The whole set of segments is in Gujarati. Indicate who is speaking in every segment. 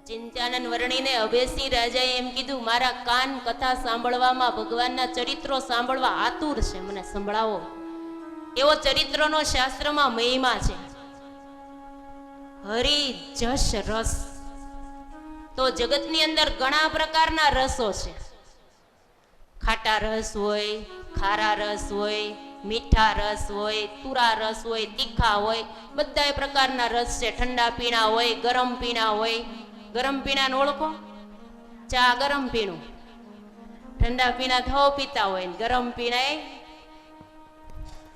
Speaker 1: ચિંતાનંદ વર્ણીને અભયસિંહ રાજાએ એમ કીધું, મારા કાન કથા સાંભળવામાં, ભગવાનના ચરિત્રો સાંભળવા આતુર છે, મને સંભળાવો. એવો ચરિત્રનો શાસ્ત્રમાં મહિમા છે. હરિ જશ રસ. તો જગતની અંદર ઘણા પ્રકારના રસો છે. ખાટા રસ હોય, ખારા રસ હોય, મીઠા રસ હોય, તુરા રસ હોય, તીખા હોય, બધા પ્રકારના રસ છે. ઠંડા પીણા હોય, ગરમ પીણા હોય. ગરમ પીણા ને ઓળખો? ચા ગરમ પીણું, ઠંડા પીણા તો પીતા હોય, ગરમ પીણા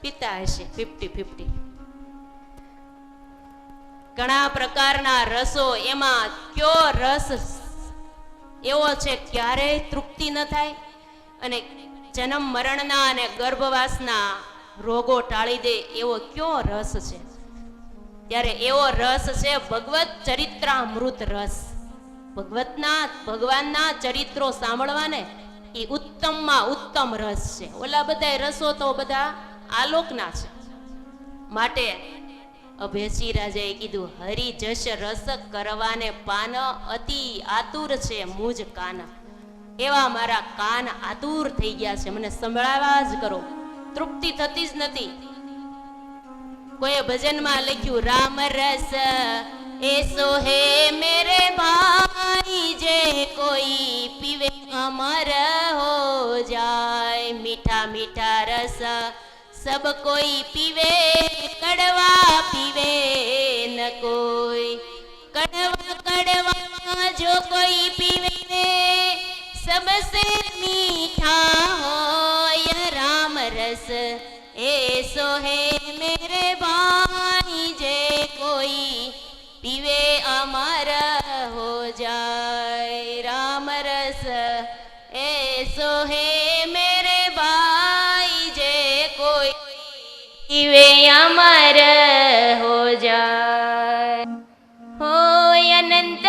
Speaker 1: પીતા હશે 50-50. ઘણા પ્રકારના રસો. એમાં કયો રસ એવો છે ક્યારેય તૃપ્તિ ન થાય અને જન્મ મરણના અને ગર્ભવાસના રોગો ટાળી દે એવો કયો રસ છે? ત્યારે એવો રસ છે ભગવત ચરિત્રામૃત રસ. ભગવાનના ચરિત્રો સાંભળવાને એ ઉત્તમમાં ઉત્તમ રસ છે. ઓલા બધા રસો તો બધા આલોકના છે. માટે અભયસિંહ રાજાએ કીધું, હરિ જશ રસ કરવાને પાન, અતિ આતુર છે મુજ કાન. એવા મારા કાન આતુર થઈ ગયા છે, મને સંભળાવા જ કરો. તૃપ્તિ થતી જ નથી. કોઈ ભજનમાં લખ્યું, રામ રસ એસો હે મેરે ભાઈ, જે કોઈ પીવે અમર હો જાય. મીઠા મીઠા રસ સબ કોઈ પીવે, કડવા પીવે ન કોઈ. કડવા કડવા જો કોઈ પીવે, સબસે મીઠા હોય રામ રસ એસો હે મેરે ભાઈ, જે કોઈ પીવે અમર હો જાય. રામ રસ એસો હે મેરે ભાઈ, જે કોઈ પીવે અમર હો જાય. हो अनंत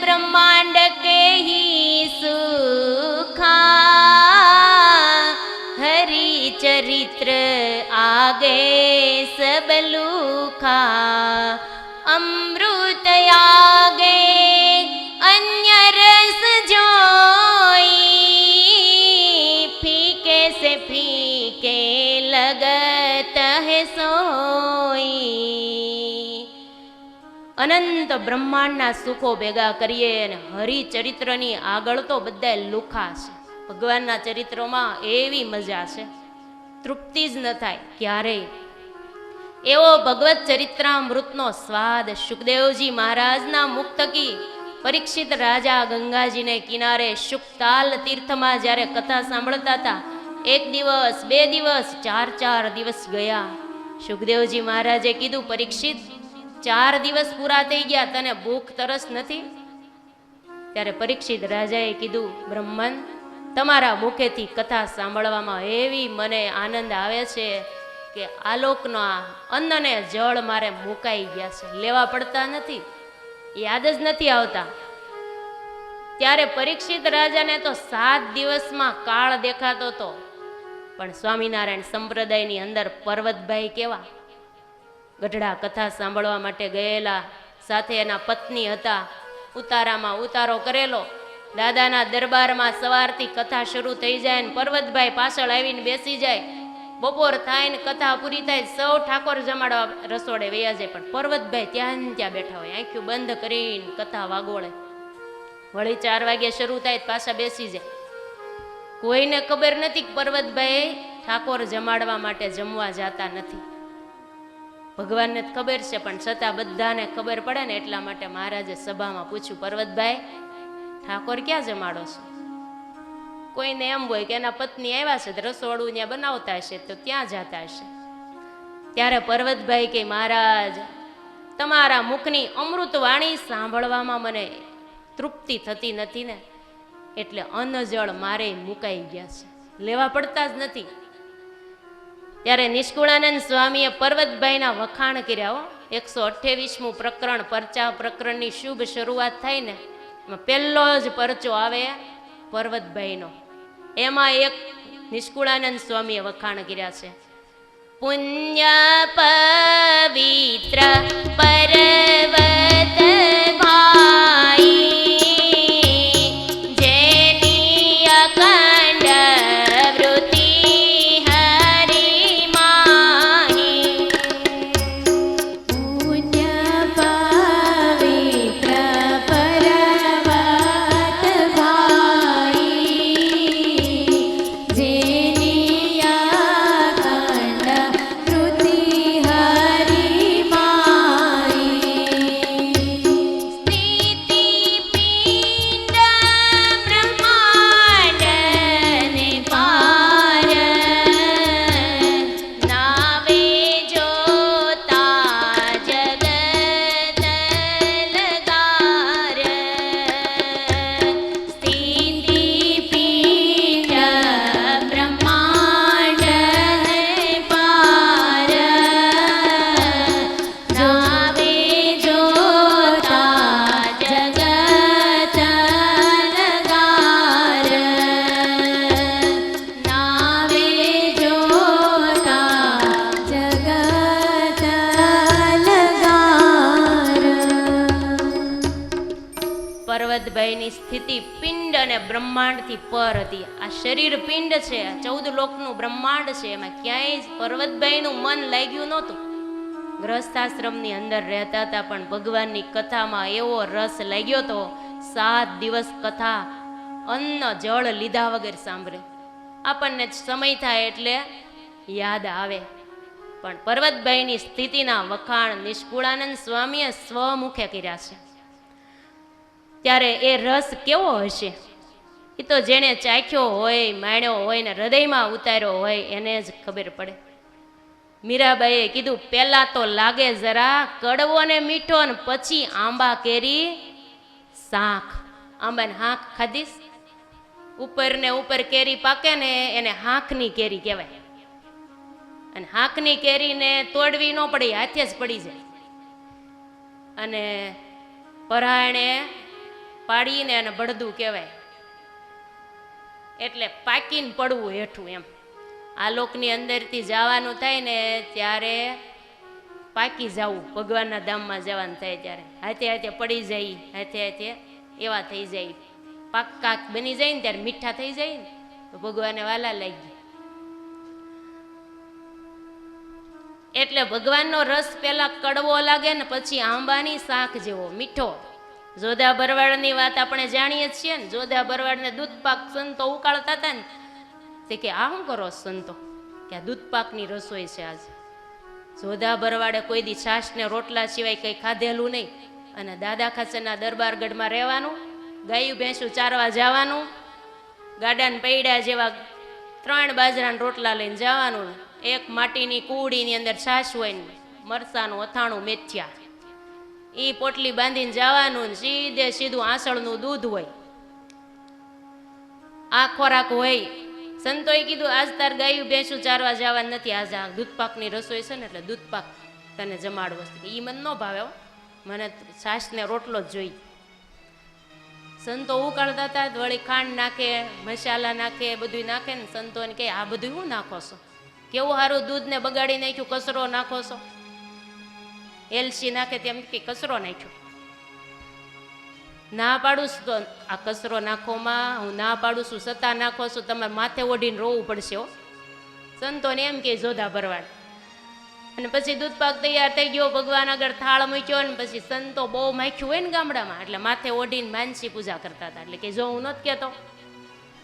Speaker 1: ब्रह्मांड के ही सुखा, हरि चरित्र आगे सब लूखा. अमृत आगे अन्य रस जोई, फीके से फीके लगत है सोई. અનંત બ્રહ્માંડના સુખો ભેગા કરીએ અને હરિચરિત્રની આગળ તો બધા લુખા છે. ભગવાનના ચરિત્રોમાં એવી મજા છે, તૃપ્તિ જ ન થાય ક્યારેય. એવો ભગવત ચરિત્રામૃતનો સ્વાદ સુખદેવજી મહારાજના મુખ થકી પરીક્ષિત રાજા ગંગાજીને કિનારે શુકતાલ તીર્થમાં જ્યારે કથા સાંભળતા હતા, 1 દિવસ 2 દિવસ 4 દિવસ ગયા. સુખદેવજી મહારાજે કીધું, પરીક્ષિત 4 દિવસ પૂરા થઈ ગયા, તને ભૂખ તરસ નથી? ત્યારે પરીક્ષિત રાજાએ કીધું, બ્રહ્મન, તમારા મુખેથી કથા સાંભળવામાં એવી મને આનંદ આવે છે કે આલોકના અન્નને જળ મારે મુકાઈ ગયા છે, લેવા પડતા નથી, યાદ જ નથી આવતા. ત્યારે પરીક્ષિત રાજાને તો 7 દિવસમાં કાળ દેખાતો હતો. પણ સ્વામિનારાયણ સંપ્રદાયની અંદર પર્વતભાઈ કેવા ગઢડા કથા સાંભળવા માટે ગયેલા, સાથે એના પત્ની હતા. ઉતારામાં ઉતારો કરેલો. દાદાના દરબારમાં સવારથી કથા શરૂ થઈ જાય ને પર્વતભાઈ પાછળ આવીને બેસી જાય. બપોર થાય ને કથા પૂરી થાય, સૌ ઠાકોર જમાડવા રસોડે વયા જાય, પણ પર્વતભાઈ ત્યાં બેઠા હોય, આંખ્યું બંધ કરીને કથા વાગોળે. વળી 4 વાગે શરૂ થાય પાછા બેસી જાય. કોઈને ખબર નથી કે પર્વતભાઈ ઠાકોર જમાડવા માટે જમવા જાતા નથી. ભગવાનને જ ખબર છે, પણ છતાં બધાને ખબર પડે ને એટલા માટે મહારાજે સભામાં પૂછ્યું, પર્વતભાઈ ઠાકોર ક્યાં જમાડો છો? કોઈને એમ હોય કે એના પત્ની આવ્યા છે, રસોડું ત્યાં બનાવતા હશે તો ત્યાં જતા હશે. ત્યારે પર્વતભાઈ કે, મહારાજ તમારા મુખની અમૃત વાણી સાંભળવામાં મને તૃપ્તિ થતી નથી ને, એટલે અન્ન જળ મારે મુકાઈ ગયા છે, લેવા પડતા જ નથી. ત્યારે નિષ્કુળાનંદ સ્વામીએ પર્વતભાઈના વખાણ કર્યા. 128મું પ્રકરણ, પરચા પ્રકરણની શુભ શરૂઆત થાય ને, એમાં પહેલો જ પરચો આવે પર્વતભાઈનો. એમાં એક નિષ્કુળાનંદ સ્વામીએ વખાણ કર્યા છે. પુણ્ય પવિત્ર પર્વત ભાઈ, પર્વતભાઈની સ્થિતિ પિંડ અને બ્રહ્માંડથી પર હતી. આ શરીર પિંડ છે, 14 લોકનું બ્રહ્માંડ છે, એમાં ક્યાંય જ પર્વતભાઈનું મન લાગ્યું નહોતું. ગ્રહસ્થાશ્રમની અંદર રહેતા હતા, પણ ભગવાનની કથામાં એવો રસ લાગ્યો તો 7 દિવસ કથા અન્ન જળ લીધા વગર સાંભળે. આપણને સમય થાય એટલે યાદ આવે. પણ પર્વતભાઈની સ્થિતિના વખાણ નિષ્કુળાનંદ સ્વામીએ સ્વમુખે કર્યા છે. ત્યારે એ રસ કેવો હશે એ તો જેણે ચાખ્યો હોય, માણ્યો હોય ને હૃદયમાં ઉતાર્યો હોય એને જ ખબર પડે. મીરાબાઈએ કીધું, પહેલા તો લાગે જરા કડવો ને મીઠો, ને પછી આંબા કેરી શાખ. આંબાને હાંક ખાધીશ? ઉપર ને ઉપર કેરી પાકે ને એને હાંકની કેરી કહેવાય. અને હાંકની કેરીને તોડવી ન પડી, હાથે જ પડી જાય. અને પરાયણે પાડીને અને બળદું કહેવાય, એટલે પાકીને પડવું હેઠું એમ. આ લોકની અંદરથી જવાનું થાય ને ત્યારે પાકી જવું, ભગવાનના ધામમાં જવાનું થાય ત્યારે હાથે હાથે પડી જાય, હાથે હાથે એવા થઈ જાય, પાકા બની જાય ને ત્યારે મીઠા થઈ જાય ને તો ભગવાને વાલા લાગી. એટલે ભગવાનનો રસ પેલા કડવો લાગે ને પછી આંબાની શાખ જેવો મીઠો. જોધા ભરવાડની વાત આપણે જાણીએ છીએ ને. જોધા ભરવાડને દૂધ પાક સંતો ઉકાળતા હતા ને તે કે આ શું કરો સંતો, કે આ દૂધ પાકની રસોઈ છે આજે. જોધા ભરવાડે કોઈ દી છાશ ને રોટલા સિવાય કંઈ ખાધેલું નહીં. અને દાદા ખાચરના દરબારગઢમાં રહેવાનું, ગાયું ભેંસું ચારવા જવાનું, ગાડાને પૈડા જેવા 3 બાજરાના રોટલા લઈને જવાનું, એક માટીની કુડીની અંદર છાશ હોય ને મરસાનું અથાણું મેથ્યા, એ પોટલી બાંધીને જવાનું, સીધે સીધું આંસળનું દૂધ હોય. આ ખોરાક હોય. સંતોએ કીધું આજ તાર ગાયું ભેંસું ચારવા જવાનું નથી, આજે આ દૂધપાકની રસોઈ છે ને એટલે દૂધપાક તને જમાડવો છે. એ મને ન ભાવે, મને છાશ ને રોટલો જ જોઈ. સંતો ઉકાળતા હતા, વળી ખાંડ નાખે, મસાલા નાખે, બધું નાખે ને સંતોને કહે આ બધું શું નાખો છો, કેવું સારું દૂધ ને બગાડી નાખ્યું, કચરો નાખો છો. એલસી નાખે તેમ કે કચરો નાખ્યો. ના પાડું છું તો આ કચરો નાખોમાં હું ના પાડું છું, છતાં નાખો છું, તમારે માથે ઓઢીને રોવું પડશે હો. સંતોને એમ કે જોધા ભરવાડ. અને પછી દૂધ પાક તૈયાર થઈ ગયો, ભગવાન આગળ થાળ મૂક્યો ને પછી સંતો બહુ માખ્યું હોય ને ગામડામાં, એટલે માથે ઓઢીને માનસી પૂજા કરતા હતા. એટલે કે જો હું નથી કહેતો,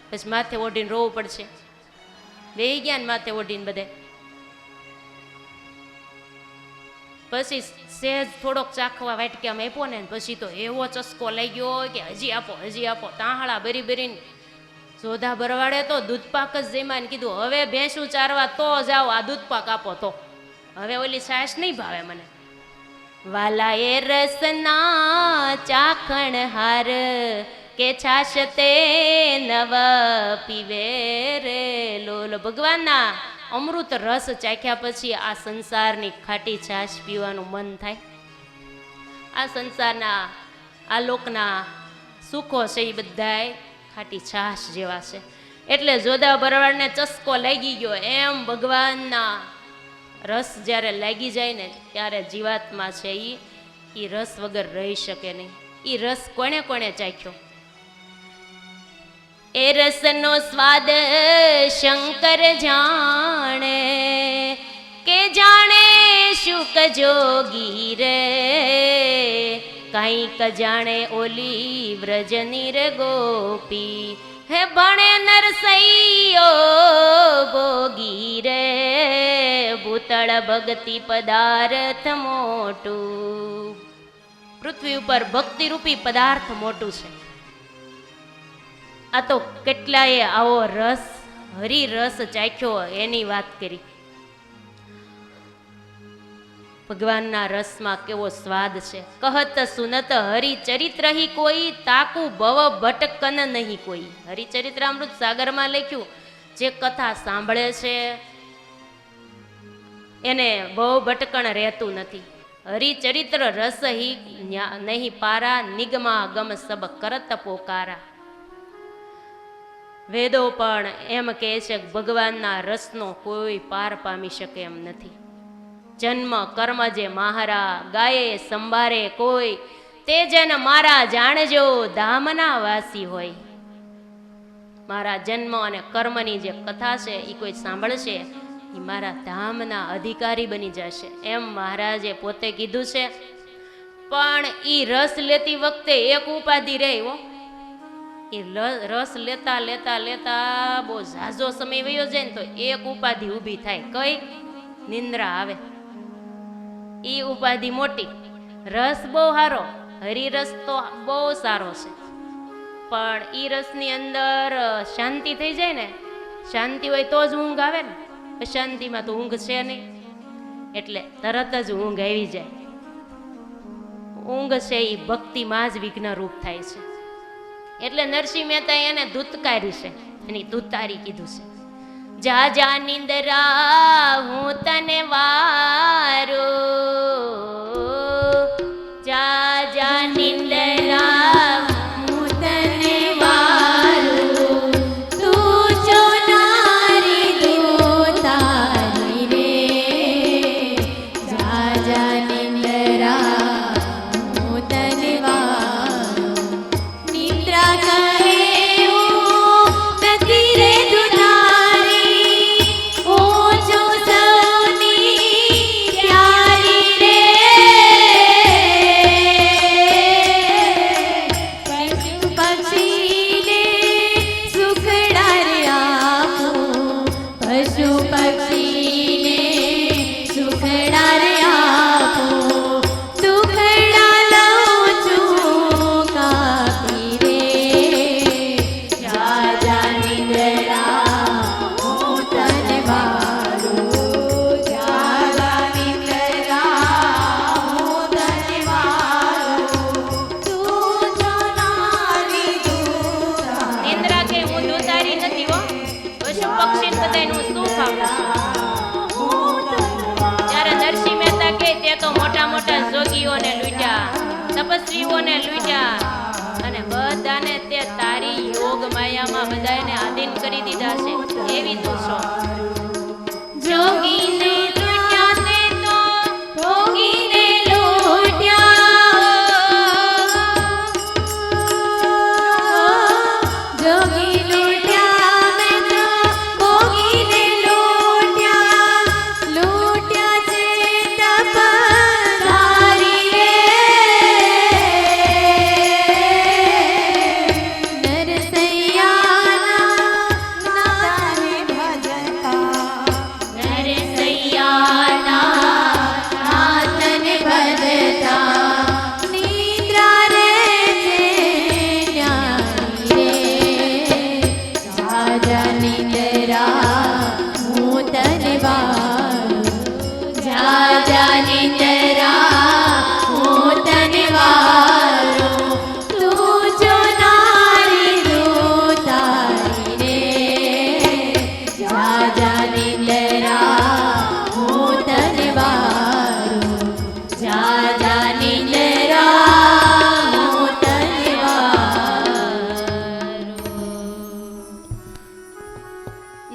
Speaker 1: પછી માથે ઓઢીને રોવું પડશે. બેહી ગયા ને માથે ઓઢીને બધે. પછી સહેજ થોડોક ચાખવા વાટક્યામાં આપ્યો ને પછી તો એવો ચસ્કો લઈ ગયો કે હજી આપો, હજી આપો. તાહળા બરી બરીને જોધા ભરવાડે તો દૂધપાક જ જમ્યા ને કીધું હવે ભેંસું ચારવા તો જાઓ, આ દૂધપાક આપો તો, હવે ઓલી છાશ નહીં ભાવે મને. વાલા એ રસના ચાખણ હાર કે છાશ તે નવ પીવે રે લોલ. ભગવાનના અમૃત રસ ચાખ્યા પછી આ સંસારની ખાટી છાશ પીવાનું મન થાય. આ સંસારના આ લોકના સુખો છે એ બધાય ખાટી છાશ જેવા છે. એટલે જોધા ભરવાડને ચસ્કો લાગી ગયો. એમ ભગવાનના રસ જ્યારે લાગી જાય ને ત્યારે જીવાત્મા છે એ રસ વગર રહી શકે નહીં. એ રસ કોણે કોણે ચાખ્યો? એ રસનો સ્વાદ શંકર જાણે કે જાણે શુક જોગી રે, કંઈક જાણે ઓલી વ્રજની રે ગોપી, હે ભણે નરસૈયો ભોગી રે, ભૂતળ ભક્તિ પદાર્થ મોટું. પૃથ્વી ઉપર ભક્તિ રૂપી પદાર્થ મોટું છે. આ તો કેટલાય આવો રસ હરિરસ ચાખ્યો એની વાત કરી. ભગવાનના રસમાં કેવો સ્વાદ છે. કહત સુનત હરિચરિત્ર હી કોઈ, તાકુ ભવ ભટકન નહીં કોઈ. હરિચરિત્રામૃત સાગરમાં લખ્યું, જે કથા સાંભળે છે એને બહુ ભટકણ રહેતું નથી. હરિચરિત્ર રસ હી નહીં પારા, નિગમા ગમ સબ કરત પોકારા. વેદો પણ એમ કહે છે કે ભગવાનના રસનો કોઈ પાર પામી શકે એમ નથી. જન્મ કર્મ જે મહારા ગાયે સંભારે કોઈ, તે જન મારા જાણજો ધામના વાસી હોય. મારા જન્મ અને કર્મની જે કથા છે એ કોઈ સાંભળશે એ મારા ધામના અધિકારી બની જશે, એમ મહારાજે પોતે કીધું છે. પણ એ રસ લેતી વખતે એક ઉપાધિ રહે હો. એ રસ લેતા લેતા લેતા બહુ ઝાઝો સમય વયો જાય ને તો એક ઉપાધિ ઊભી થાય. કઈ? નિંદ્રા આવે. એ ઉપાધિ મોટી. રસ બહુ સારો, હરિરસ તો બહુ સારો છે, પણ ઈ રસની અંદર શાંતિ થઈ જાય ને, શાંતિ હોય તો જ ઊંઘ આવે ને, અશાંતિમાં તો ઊંઘ છે નહીં. એટલે તરત જ ઊંઘ આવી જાય. ઊંઘ છે એ ભક્તિમાં જ વિઘ્ન રૂપ થાય છે. એટલે નરસિંહ મહેતા એને ધૂતકારી છે, એની ધૂતારી કીધું છે. જા જા નિંદરા હું તને વારું, જા જા નિંદરા હું તને વારું, તું જો નારી ધૂતારી રે, જા જા નિંદરા હું તને વારું. નિંદ્રા કહે તપસ્વીઓને લૂટ્યા અને બધાને તે તારી યોગ માયામાં બધાને આધીન કરી દીધા છે. એવી તું છો. જોગીને લૂટ્યા તે તો ભોગીને લૂટ્યા, જોગી લૂટ્યા મેં તો ભોગીને લૂટ્યા, લૂટ્યા છે તપધારી રે.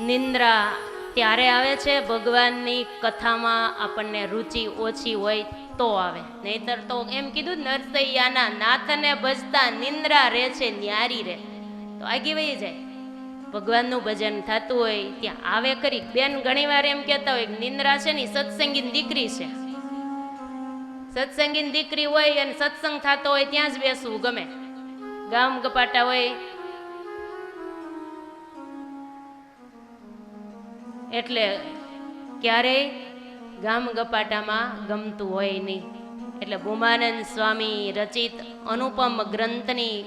Speaker 1: નિંદ્રા ત્યારે આવે છે ભગવાનની કથામાં આપણને રુચિ ઓછી હોય તો આવે, નહીતર તો એમ કીધું નરસૈયાના નાથને ભજતા નિંદ્રા રે છે ન્યારી રે, તો આગી વહી જાય. ભગવાનનું ભજન થતું હોય ત્યાં આવે કરી. બેન ઘણીવાર એમ કહેતા હોય નિંદ્રા છે ને સત્સંગીની દીકરી છે. સત્સંગીની દીકરી હોય અને સત્સંગ થતો હોય ત્યાં જ બેસવું ગમે. ગામ ગપાટા હોય એટલે ક્યારેય ગામ ગપાટામાં ગમતું હોય નહીં. એટલે ભૂમાનંદ સ્વામી રચિત અનુપમ ગ્રંથની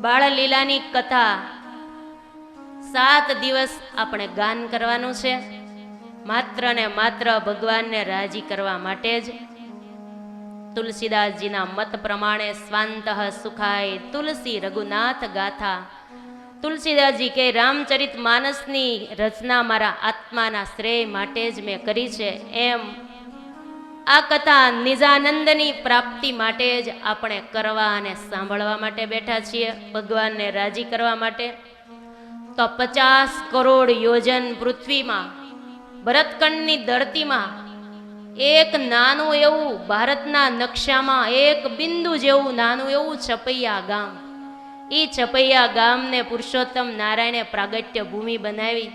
Speaker 1: બાળલીલાની કથા 7 દિવસ આપણે ગાન કરવાનું છે, માત્ર ને માત્ર ભગવાનને રાજી કરવા માટે જ. તુલસીદાસજીના મત પ્રમાણે સ્વાંતઃ સુખાય તુલસી રઘુનાથ ગાથા. તુલસીદાસજી કે રામચરિત માનસની રચના મારા આત્માના શ્રેય માટે જ મેં કરી છે, એમ આ કથા નિજાનંદની પ્રાપ્તિ માટે જ આપણે કરવા અને સાંભળવા માટે બેઠા છીએ, ભગવાનને રાજી કરવા માટે. તો 50 કરોડ યોજન પૃથ્વીમાં ભરતખંડની ધરતીમાં એક નાનું એવું ભારતના નકશામાં એક બિંદુ જેવું નાનું એવું છપૈયા ગામ. એ છપૈયા ગામને પુરુષોત્તમ નારાયણે પ્રાગટ્ય ભૂમિ બનાવી.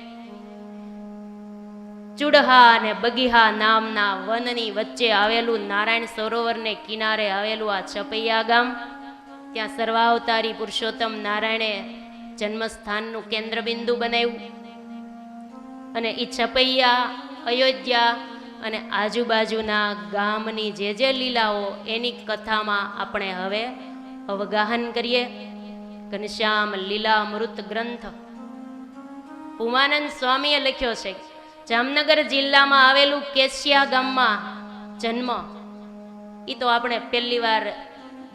Speaker 1: ચુડહા અને બગીહા નામના વનની વચ્ચે આવેલું નારાયણ સરોવરને કિનારે આવેલું આ છપૈયા ગામ, ત્યાં સર્વાવતારી પુરુષોત્તમ નારાયણે જન્મસ્થાનનું કેન્દ્રબિંદુ બનાવ્યું. અને એ છપૈયા, અયોધ્યા અને આજુબાજુના ગામની જે લીલાઓ એની કથામાં આપણે હવે અવગાહન કરીએ. ઘનશ્યામ લીલામૃત ગ્રંથ ઉમાનંદ સ્વામીએ લખ્યો છે. જામનગર જિલ્લામાં આવેલું કેશિયા ગામમાં જન્મ. એ તો આપણે પહેલી વાર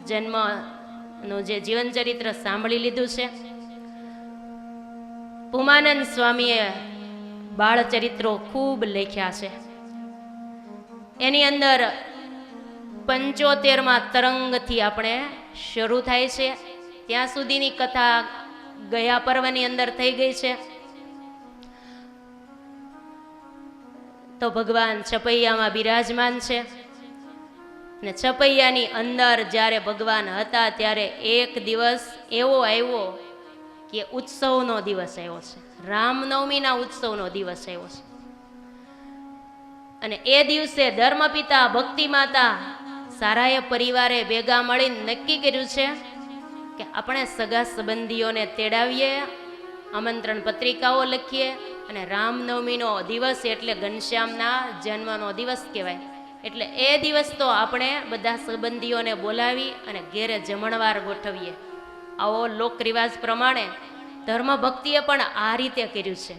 Speaker 1: જન્મનું જે જીવન ચરિત્ર સાંભળી લીધું છે. ઉમાનંદ સ્વામીએ બાળ ચરિત્રો ખૂબ લખ્યા છે. એની અંદર 75માં તરંગથી આપણે શરૂ થાય છે. ત્યાં સુધીની કથા ગયા પર્વની અંદર થઈ ગઈ છે. તો ભગવાન છપૈયામાં બિરાજમાન છે. ને છપૈયાની અંદર જ્યારે ભગવાન હતા ત્યારે એક દિવસ એવો આવ્યો કે ઉત્સવનો દિવસ આવ્યો છે. રામનવમીના ઉત્સવનો દિવસ આવ્યો છે. અને એ દિવસે ધર્મપિતા ભક્તિ માતા સારાએ પરિવારે ભેગા મળીને નક્કી કર્યું છે કે આપણે સગા સંબંધીઓને તેડાવીએ, આમંત્રણ પત્રિકાઓ લખીએ. અને રામનવમીનો દિવસ એટલે ઘનશ્યામના જન્મનો દિવસ કહેવાય. એટલે એ દિવસ તો આપણે બધા સંબંધીઓને બોલાવી અને ઘેરે જમણવાર ગોઠવીએ. આવો લોક રિવાજ પ્રમાણે ધર્મ ભક્તિએ પણ આ રીતે કર્યું છે.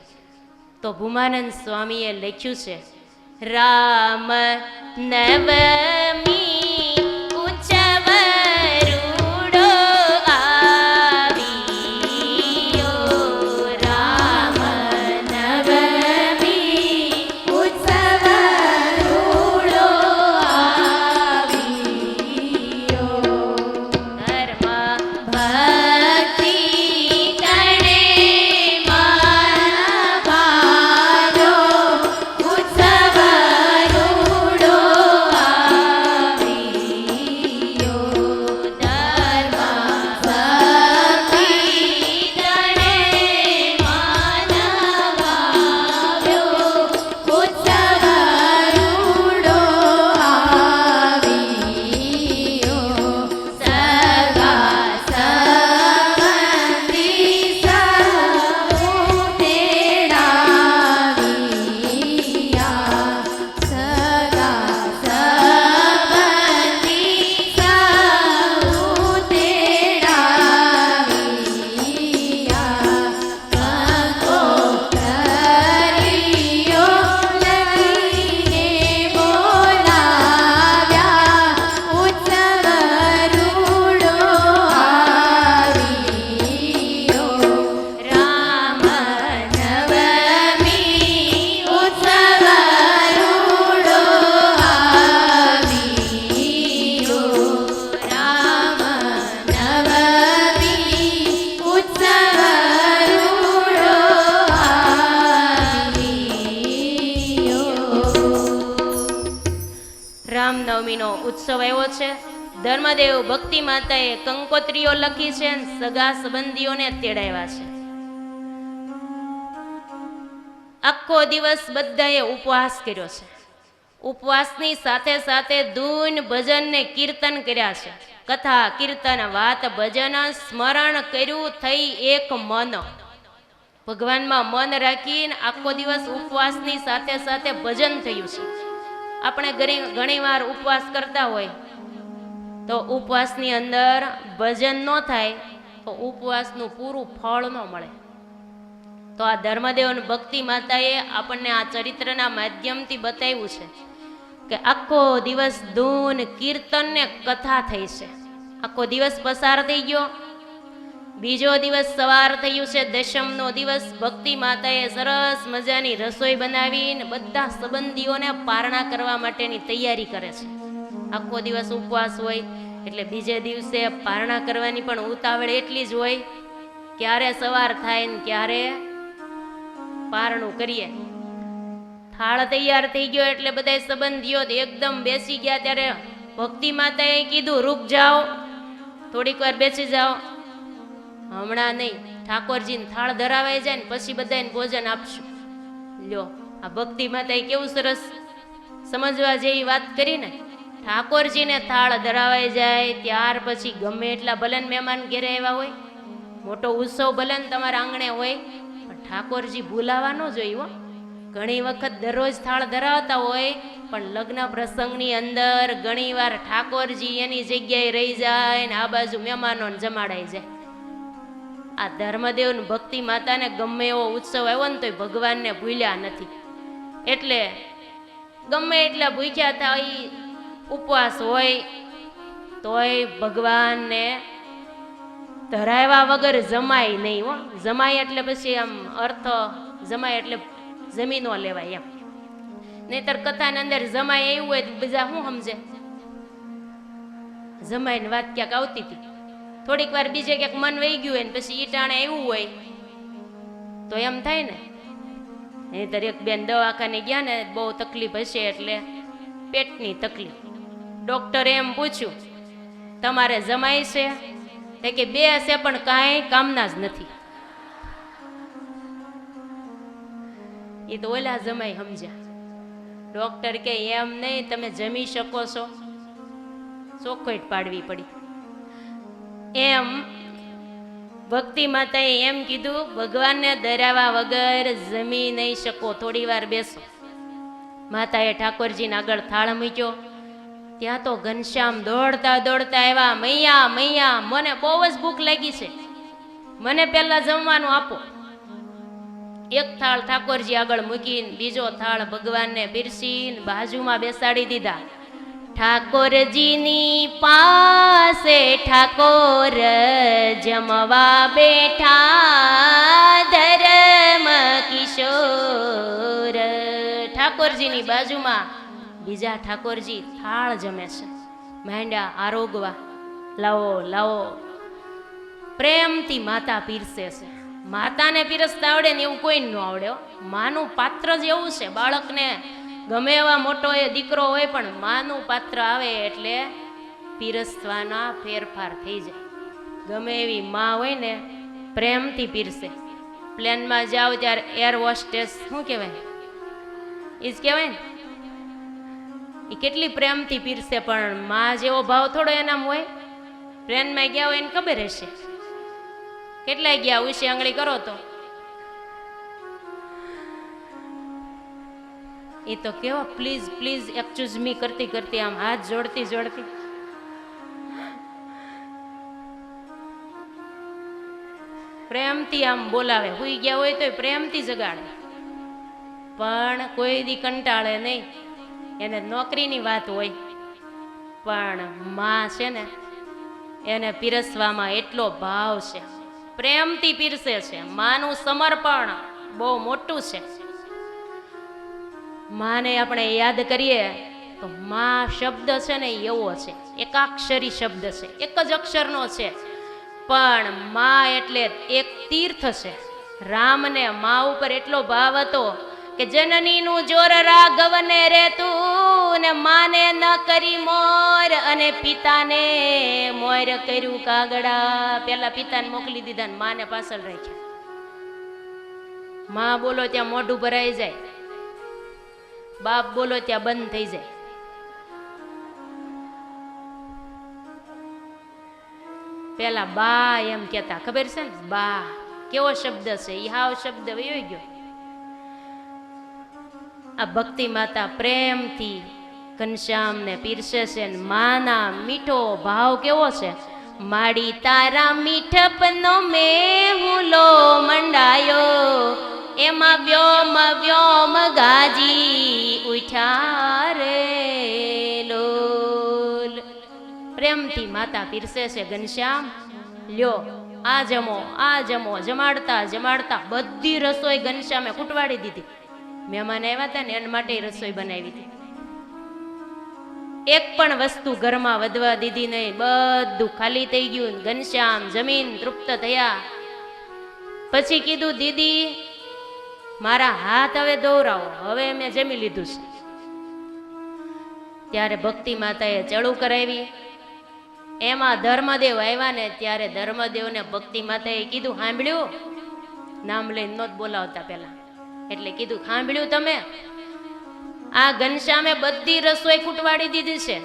Speaker 1: તો ભૂમાનંદ સ્વામીએ લખ્યું છે, રામ નવમી રામનવમીનો ઉત્સવ આવ્યો છે. ધર્મદેવ ભક્તિ માતાએ કંકોત્રીઓ લખી છે અને સગા સંબંધીઓને તેડાવ્યા છે. આખો દિવસ બધાએ ઉપવાસ કર્યો છે. ઉપવાસની સાથે સાથે ધૂન ભજન ને કીર્તન કર્યા છે. કથા કીર્તન વાત ભજન સ્મરણ કર્યું, થઈ એક મન. ભગવાનમાં મન રાખીને આખો દિવસ ઉપવાસની સાથે સાથે ભજન થયું છે. આપણે ઘણી વાર ઉપવાસ કરતા હોય તો ઉપવાસની અંદર ભજન ન થાય તો ઉપવાસનું પૂરું ફળ ન મળે. તો આ ધર્મદેવ ભક્તિ માતાએ આપણને આ ચરિત્રના માધ્યમથી બતાવ્યું છે કે આખો દિવસ ધૂન કીર્તન ને કથા થઈ છે. આખો દિવસ પસાર થઈ ગયો. બીજો દિવસ સવાર થયું છે, દશમનો દિવસ. ભક્તિ માતાએ સરસ મજાની રસોઈ બનાવીને બધા સંબંધીઓને પારણા કરવા માટેની તૈયારી કરે છે. આખો દિવસ ઉપવાસ હોય એટલે બીજે દિવસે પારણા કરવાની પણ ઉતાવળ એટલી જ હોય, ક્યારે સવાર થાય ને ક્યારે પારણું કરીએ. થાળ તૈયાર થઈ ગયો એટલે બધા સંબંધીઓ એકદમ બેસી ગયા. ત્યારે ભક્તિ માતાએ કીધું, રૂક જાઓ, થોડીક વાર બેસી જાઓ, હમણાં નહીં, ઠાકોરજીને થાળ ધરાવાઈ જાય ને પછી બધાને ભોજન આપશું. લ્યો, આ ભક્તિ માતાએ કેવું સરસ સમજવા જેવી વાત કરી ને. ઠાકોરજીને થાળ ધરાવાઈ જાય ત્યાર પછી ગમે એટલા ભલે મહેમાન ઘેરે આવ્યા હોય, મોટો ઉત્સવ ભલે તમારા આંગણે હોય, પણ ઠાકોરજી ભૂલાવા ન જોઈએ હો. ઘણી વખત દરરોજ થાળ ધરાવતા હોય, પણ લગ્ન પ્રસંગની અંદર ઘણીવાર ઠાકોરજી એની જગ્યાએ રહી જાય ને આ બાજુ મહેમાનોને જમાડાઈ જાય. આ ધર્મદેવ ને ભક્તિ માતાને ગમે એવો ઉત્સવ આવ્યો ને તોય ભગવાનને ભૂલ્યા નથી. એટલે ગમે એટલા ભૂખ્યા થાય, ઉપવાસ હોય, તોય ભગવાનને ધરાવ્યા વગર જમાય નહીં હો. જમાય એટલે પછી આમ અર્થ, જમાય એટલે જમીનો લેવાય એમ. નહીતર કથાની અંદર જમાય એવું હોય તો બીજા શું સમજે? જમાયની વાત ક્યાંક આવતી હતી, થોડીક વાર બીજે ક્યાંક મન વહી ગયું હોય ને પછી ઈટાણે એવું હોય તો એમ થાય ને. નહીતર એક બેન દવાખાને ગયા ને, બહુ તકલીફ હશે એટલે પેટની તકલીફ. ડોક્ટરે એમ પૂછ્યું, તમારે જમાય છે? તે કે બે છે પણ કાંઈ કામના જ નથી. એ તો ઓલા જમાઈ સમજ્યા. ડોક્ટર કે એમ નહીં, તમે જમી શકો છો, ચોખ્ખોટ પાડવી પડી. એમ ભક્તિ માતાએ એમ કીધું, ભગવાનને ધરાવા વગર જમી નહીં શકો, થોડી વાર બેસો. માતાએ ઠાકોરજીને આગળ થાળ મૂક્યો. ત્યાં તો ઘનશ્યામ દોડતા દોડતા આવ્યા, મૈયા મૈયા, મને બહુ જ ભૂખ લાગી છે, મને પહેલા જમવાનું આપો. એક થાળ ઠાકોરજી આગળ મૂકીને બીજો થાળ ભગવાનને પીરસીને બાજુમાં બેસાડી દીધા. ઠાકોરજીની પાસે ઠાકોર જમવા બેઠા, ધર્મ કિશોર. ઠાકોરજીની બાજુમાં બીજા ઠાકોરજી થાળ જમે છે. માંડ્યા આરોગવા, લાવો લાવો. પ્રેમથી માતા પીરસે છે. માતાને પીરસતા આવડે ને એવું કોઈ ન આવડે. માનું પાત્ર જ એવું છે, બાળકને ગમે એવા મોટો એ દીકરો હોય પણ માનું પાત્ર આવે એટલે પીરસવાના ફેરફાર થઈ જાય. ગમે એવી માં હોય ને પ્રેમથી પીરસે. પ્લેનમાં જાઓ ત્યારે એર હોસ્ટેસ શું કહેવાય, એ જ કહેવાય ને, એ કેટલી પ્રેમથી પીરસે. પણ માં જેવો ભાવ થોડો એનામ હોય. ટ્રેનમાં ગયા હોય એને ખબર હશે, કેટલાય ગયા ઉછી આંગળી કરો તો એ તો કેવા પ્લીઝ પ્લીઝ એક્સક્યુઝ મી કરતી કરતી આમ હાથ જોડતી જોડતી. પ્રેમથી આમ બોલાવે. હુઈ ગયા હોય તો પ્રેમથી જગાડે, પણ કોઈ દી કંટાળે નહીં. એને નોકરીની વાત હોય, પણ માં છે ને એને પીરસવામાં એટલો ભાવ છે, પ્રેમથી પીરસે છે. માનું સમર્પણ બહુ મોટું છે. માને આપણે યાદ કરીએ તો માં શબ્દ છે ને એવો છે, એકાક્ષરી શબ્દ છે, એક જ અક્ષરનો છે, પણ માં એટલે એક તીર્થ છે. રામને માં ઉપર એટલો ભાવ હતો કે જનનીનું જોર રાઘવને રેતું ને માને ન કરી મોર અને પિતાને મોર કર્યું કાગડા. પેલા પિતાને મોકલી દીધા ને માને પાછળ રાખ્યા. માં બોલો ત્યાં મોઢું ભરાઈ જાય, બાપ બોલો ત્યાં બંધ થઈ જાય. પેલા બા એમ કેતા, ખબર છે ને, બા કેવો શબ્દ છે, ઈ હાવ શબ્દ વયો ગયો. આ ભક્તિ માતા પ્રેમથી ઘનશ્યામને પીરસે છે. માના મીઠો ભાવ કેવો છે, માડી તારા મીઠપનો મેહુલો મંડાયો, એમાં વ્યોમ વ્યોમ ગાજી ઉઠ્યા રે લોલ. પ્રેમથી માતા પીરસે છે ઘનશ્યામ. લ્યો આ જમો આ જમો, જમાડતા જમાડતા બધી રસોઈ ઘનશ્યામે કૂટવાડી દીધી. મહેમાન આવ્યા હતા ને એના માટે રસોઈ બનાવી હતી. એક પણ વસ્તુ ઘરમાં વધવા દીધી નહીં, બધું ખાલી થઈ ગયું. ઘનશ્યામ જમીન તૃપ્ત થયા. પછી કીધું, દીદી મારા હાથ હવે દોરાવો, હવે મેં જમી લીધું છે. ત્યારે ભક્તિ માતાએ ચડું કરાવી. એમાં ધર્મદેવ આવ્યા ને ત્યારે ધર્મદેવને ભક્તિ માતાએ કીધું, સાંભળ્યું? નામ લઈને નોત બોલાવતા પેલા, એટલે કીધું, સાંભળ્યું તમે? આ ઘનશ્યામે બધી રસોઈ ખૂટવાડી દીધી છે.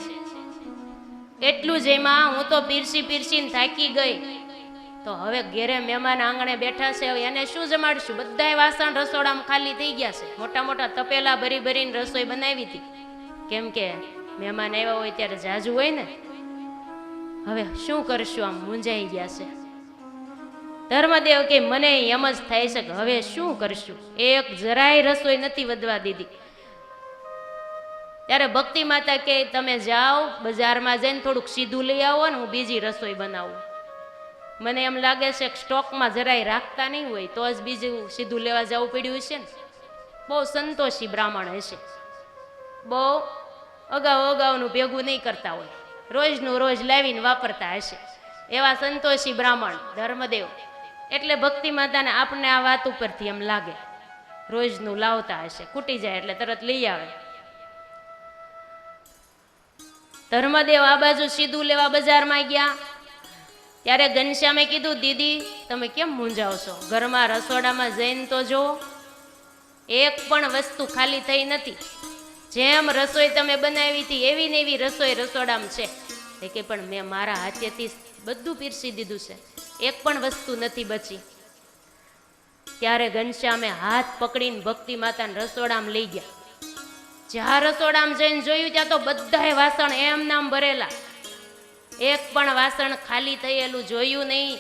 Speaker 1: એટલું જ એમાં હું તો પીરસી પીરસીને થાકી ગઈ. તો હવે ઘેરે મહેમાન આંગણે બેઠા છે, હવે એને શું જમાડશું? બધાય વાસણ રસોડામાં ખાલી થઈ ગયા છે. મોટા મોટા તપેલા ભરી ભરીને રસોઈ બનાવી હતી, કેમ કે મહેમાન આવ્યા હોય ત્યારે જાજુ હોય ને. હવે શું કરશું? આમ મૂંઝાઈ ગયા છે. ધર્મદેવ કે મને એમ જ થાય છે કે હવે શું કરશું? એક જરાય રસોઈ નથી વધવા દીધી. ત્યારે ભક્તિ માતા કે તમે જાઓ બજારમાં જઈને થોડુંક સીધું લઈ આવો ને, હું બીજી રસોઈ બનાવું. મને એમ લાગે છે કે સ્ટોકમાં જરાય રાખતા નહીં હોય તો જ બીજું સીધું લેવા જવું પડ્યું હશે ને. બહુ સંતોષી બ્રાહ્મણ હશે, બહુ અગાઉનું ભેગું નહીં કરતા હોય, રોજનું રોજ લાવીને વાપરતા હશે. એવા સંતોષી બ્રાહ્મણ ધર્મદેવ. એટલે ભક્તિ માતાને આપણે આ વાત ઉપરથી એમ લાગે રોજનું લાવતા હશે, ખૂટી જાય એટલે તરત લઈ આવે. ધર્મદેવ આ બાજુ સીધું લેવા બજારમાં ગયા. ત્યારે ઘનશ્યામે કીધું, દીદી તમે કેમ મૂંઝાવ છો? ઘરમાં રસોડામાં જઈને તો જો, એક પણ વસ્તુ ખાલી થઈ નથી. જેમ રસોઈ તમે બનાવી હતી એવી ને એવી રસોઈ રસોડામાં છે. એ કે પણ મેં મારા હાથેથી બધું પીરસી દીધું છે, એક પણ વસ્તુ નથી બચી. ત્યારે ઘનશ્યામે હાથ પકડીને ભક્તિ માતાને રસોડામાં લઈ ગયા. જ્યાં રસોડામાં જઈને જોયું ત્યાં તો બધાય વાસણ એમ નામ ભરેલા, એક પણ વાસણ ખાલી થયેલું જોયું નહીં.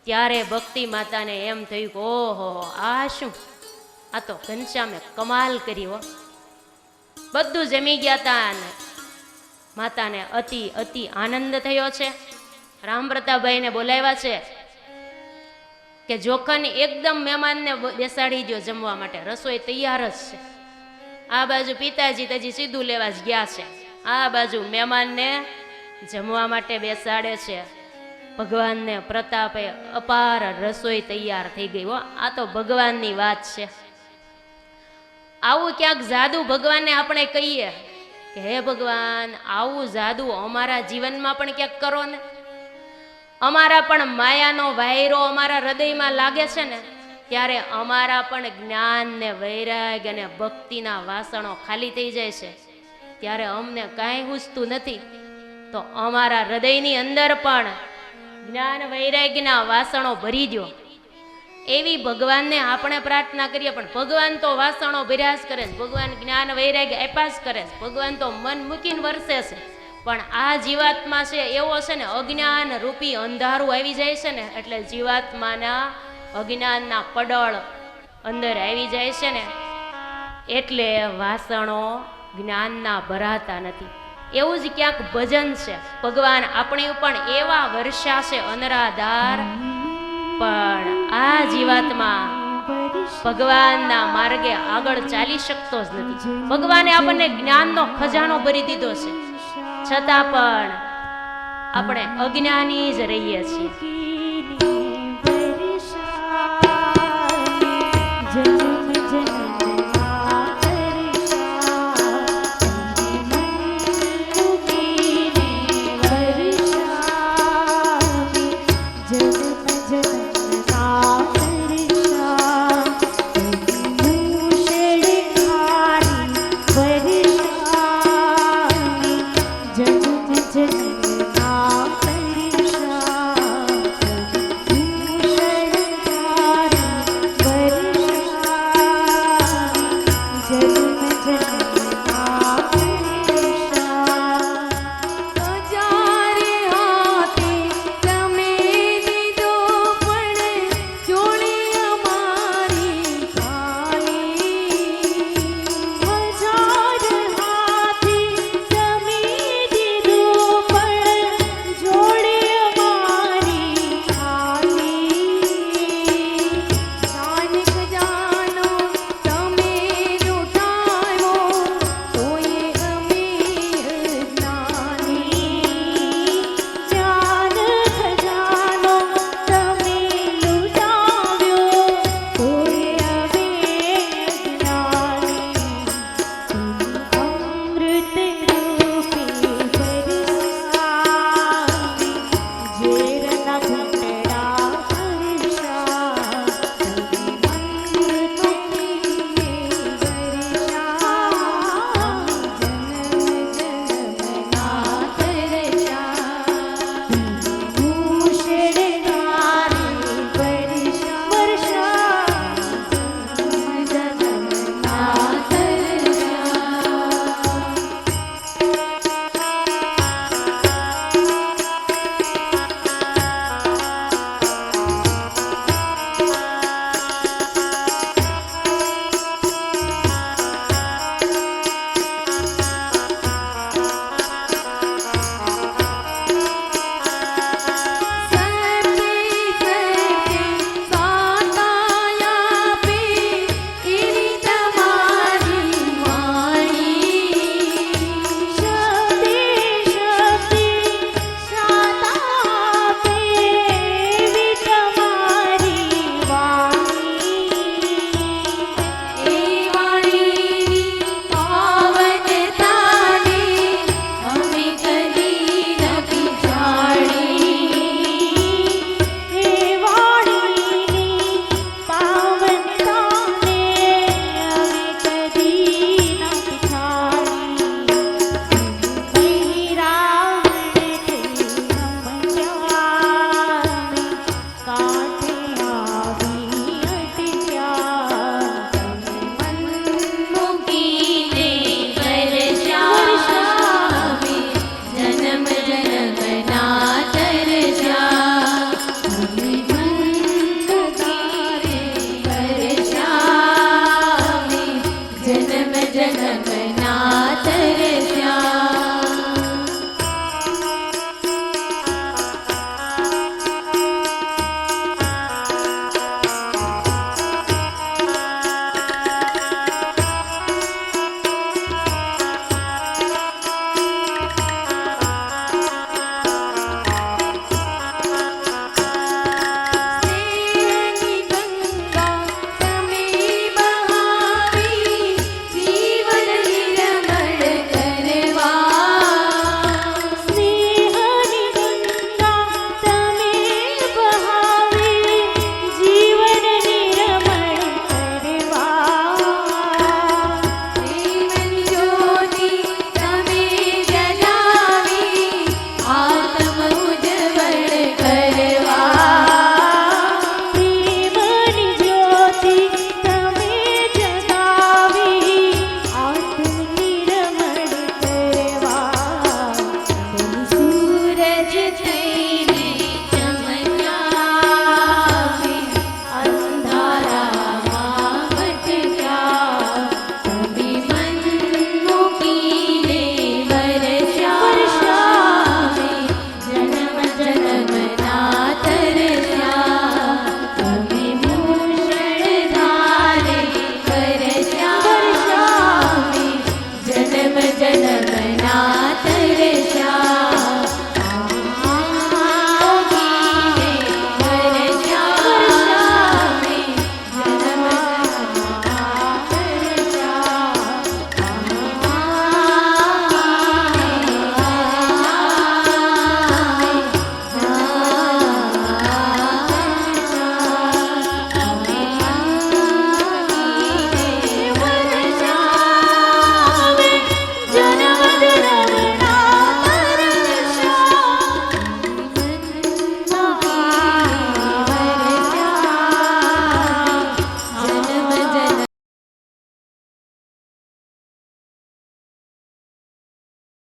Speaker 1: ત્યારે ભક્તિ માતાને એમ થયું કે ઓહો, આ શું? આ તો ઘનશ્યામે કમાલ કરી હો. બધું જમી ગયા હતા ને માતાને અતિ અતિ આનંદ થયો છે. રામપ્રતાપભાઈને બોલાવ્યા છે કે જોખન એકદમ મહેમાનને બેસાડી દો જમવા માટે, રસોઈ તૈયાર જ છે. આ બાજુ પિતાજી તજી સીધું લેવા જ ગયા છે, આ બાજુ મહેમાનને જમવા માટે બેસાડે છે. ભગવાનને પ્રતાપે અપાર રસોઈ તૈયાર થઈ ગઈ હો. આ તો ભગવાનની વાત છે. આવું ક્યાંક જાદુ ભગવાનને આપણે કહીએ કે હે ભગવાન, આવું જાદુ અમારા જીવનમાં પણ ક્યાંક કરો ને. અમારા પણ માયાનો વાયરો અમારા હૃદયમાં લાગે છે ને, ત્યારે અમારા પણ જ્ઞાન ને વૈરાગ્ય અને ભક્તિના વાસણો ખાલી થઈ જાય છે. ત્યારે અમને કાંઈ હુજતું નથી, તો અમારા હૃદયની અંદર પણ જ્ઞાન વૈરાગ્યના વાસણો ભરી દો. એવી ભગવાનને આપણે પ્રાર્થના કરીએ. પણ ભગવાન તો વાસણો ભર્યા જ કરે છે, ભગવાન જ્ઞાન વૈરાગ્ય આપ્યા જ કરે છે, ભગવાન તો મન મૂકીને વરસે છે. પણ આ જીવાત્મા છે એવો છે ને, અજ્ઞાન રૂપી અંધારું આવી જાય છે ને, એટલે જીવાત્માના અજ્ઞાનના પડળ અંદર આવી જાય છે ને, એટલે વાસણો જ્ઞાનના ભરાતા નથી. એવું જ ક્યાંક ભજન છે. ભગવાન આપણી પણ એવા વર્ષાશે અનરાધાર, પણ આ જીવાત્મા ભગવાનના માર્ગે આગળ ચાલી શકતો જ નથી. ભગવાને આપણને જ્ઞાનનો ખજાનો ભરી દીધો છે, છતાં પણ આપણે અજ્ઞાની જ રહીએ છીએ.